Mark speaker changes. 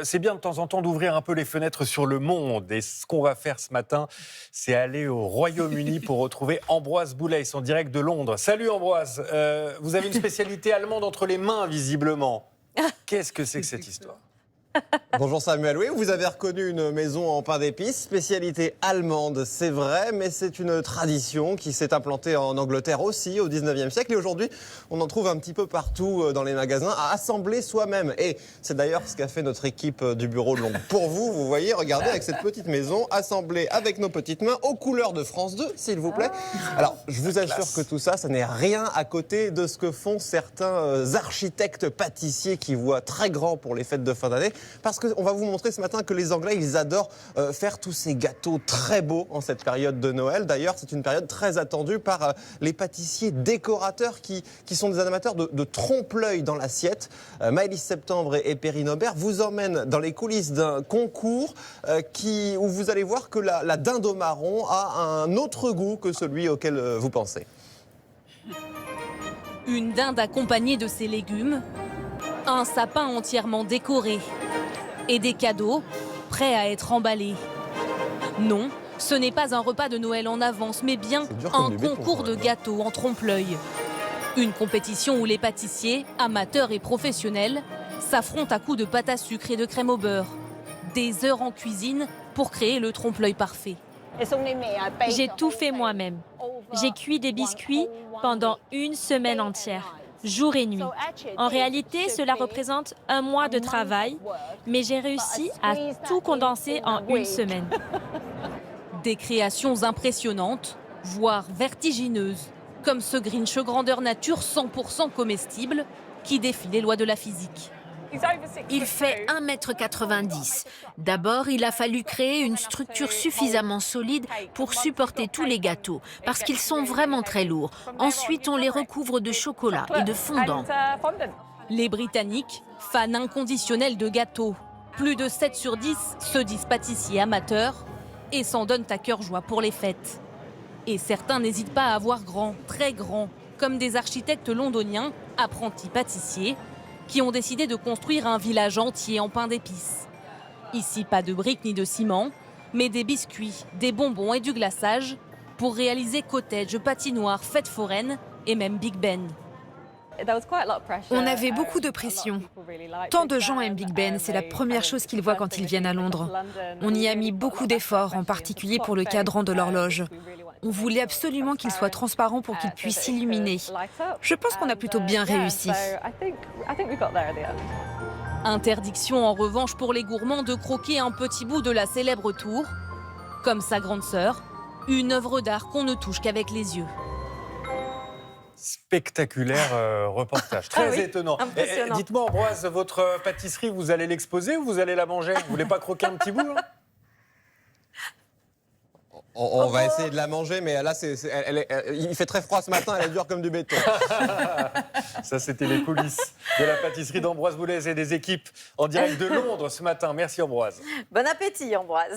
Speaker 1: c'est bien de temps en temps d'ouvrir un peu les fenêtres sur le monde. Et ce qu'on va faire ce matin, c'est aller au Royaume-Uni pour retrouver Ambroise Boulay, en direct de Londres. Salut Ambroise, vous avez une spécialité allemande entre les mains, visiblement. Qu'est-ce que c'est que cette histoire ?
Speaker 2: Bonjour Samuel, oui, vous avez reconnu une maison en pain d'épices, spécialité allemande, c'est vrai, mais c'est une tradition qui s'est implantée en Angleterre aussi au 19e siècle. Et aujourd'hui, on en trouve un petit peu partout dans les magasins à assembler soi-même. Et c'est d'ailleurs ce qu'a fait notre équipe du bureau de Londres. Pour vous, vous voyez, regardez, avec cette petite maison assemblée avec nos petites mains aux couleurs de France 2, s'il vous plaît. Alors, je vous assure que tout ça, ça n'est rien à côté de ce que font certains architectes pâtissiers qui voient très grand pour les fêtes de fin d'année. Parce qu'on va vous montrer ce matin que les Anglais, ils adorent faire tous ces gâteaux très beaux en cette période de Noël. D'ailleurs, c'est une période très attendue par les pâtissiers décorateurs qui sont des amateurs de trompe-l'œil dans l'assiette. Maëlys Septembre et Perrine Aubert vous emmènent dans les coulisses d'un concours où vous allez voir que la dinde au marron a un autre goût que celui auquel vous pensez.
Speaker 3: Une dinde accompagnée de ses légumes, un sapin entièrement décoré et des cadeaux prêts à être emballés. Non, ce n'est pas un repas de Noël en avance, mais bien un concours de gâteaux en trompe-l'œil. Une compétition où les pâtissiers, amateurs et professionnels, s'affrontent à coups de pâte à sucre et de crème au beurre. Des heures en cuisine pour créer le trompe-l'œil parfait.
Speaker 4: J'ai tout fait moi-même. J'ai cuit des biscuits pendant une semaine entière, jour et nuit. En réalité, cela représente un mois de travail, mais j'ai réussi à tout condenser en une semaine.
Speaker 3: Des créations impressionnantes, voire vertigineuses, comme ce Grinch grandeur nature 100% comestible qui défie les lois de la physique.
Speaker 5: Il fait 1,90 m. D'abord, il a fallu créer une structure suffisamment solide pour supporter tous les gâteaux, parce qu'ils sont vraiment très lourds. Ensuite, on les recouvre de chocolat et de fondant.
Speaker 3: Les Britanniques, fans inconditionnels de gâteaux. Plus de 7 sur 10 se disent pâtissiers amateurs et s'en donnent à cœur joie pour les fêtes. Et certains n'hésitent pas à avoir grand, très grand, comme des architectes londoniens, apprentis pâtissiers, qui ont décidé de construire un village entier en pain d'épices. Ici, pas de briques ni de ciment, mais des biscuits, des bonbons et du glaçage pour réaliser cottage, patinoire, fête foraine et même Big Ben.
Speaker 6: On avait beaucoup de pression. Tant de gens aiment Big Ben, c'est la première chose qu'ils voient quand ils viennent à Londres. On y a mis beaucoup d'efforts, en particulier pour le cadran de l'horloge. On voulait absolument qu'il soit transparent pour qu'il puisse s'illuminer. Je pense qu'on a plutôt bien réussi.
Speaker 3: Interdiction en revanche pour les gourmands de croquer un petit bout de la célèbre tour, comme sa grande sœur, une œuvre d'art qu'on ne touche qu'avec les yeux.
Speaker 1: Spectaculaire reportage, très étonnant. Dites-moi Ambroise, votre pâtisserie, vous allez l'exposer ou vous allez la manger ? Vous voulez pas croquer un petit bout là ?
Speaker 2: On va essayer de la manger, mais là, il fait très froid ce matin, elle est dure comme du béton.
Speaker 1: Ça, c'était les coulisses de la pâtisserie d'Ambroise Boulay et des équipes en direct de Londres ce matin. Merci Ambroise.
Speaker 7: Bon appétit Ambroise.